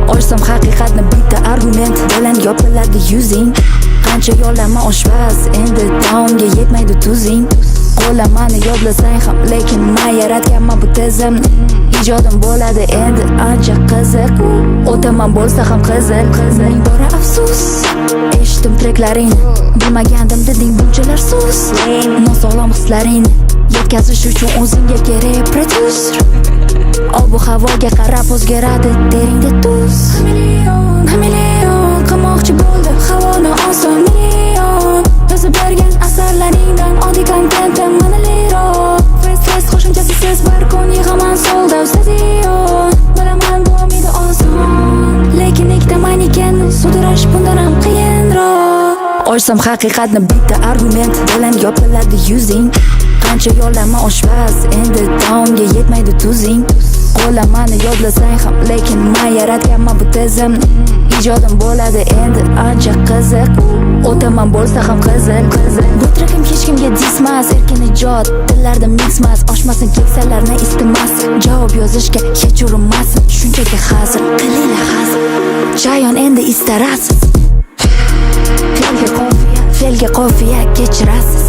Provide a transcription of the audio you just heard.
Ochsam haqiqatni bitta argument bilan yopiladi yuzing. Qancha yo'lama oshpaz, endi taomga yetmaydi tuzing. Qo'lamani yodlasang ham, lekin men yaratganman bu tizimni. Ijodim bo'ladi endi ancha qiziq. O'taman bo'lsa ham qizil. Ming bora afsus. Eshitdim treklaringni, bilmagandim deding bunchalar sus. Nosog'lom hislaringni yetkazish uchun o'zingga kerak prodyuser. Obu havoga qarab o'zgaradi teringda tuz. Million qamoqchi bo'ldi havoni oson million. Yozib bergan asarlaringdan oddiy kontentim manaliroq. Stress qo'shimchasi siz bir kun yig'aman sold out stadion. Bilaman bu umidi oson, lekin ikkita manikenni sudirash bundan ham qiyinroq. Ochsam haqiqatni bitta argument bilan yopiladi yuzing. Qancha yo'lama oshpaz, endi taomga yetmaydi tuzing. Qo'lamani yodlasang ham, lekin men yaratganman bu tizimni. Ijodim bo'ladi endi ancha qiziq. O'taman bo'lsa ham qizil. Bu trekim hech kimga dismas, erkin ijod, tillarda mixmas. Oshmasin keksalarni istamas, javob yozishga hech urinmasin. Shunchaki hazil, qilinglar hazil. Chayon endi istarasiz. Felga qofiya kechirasiz.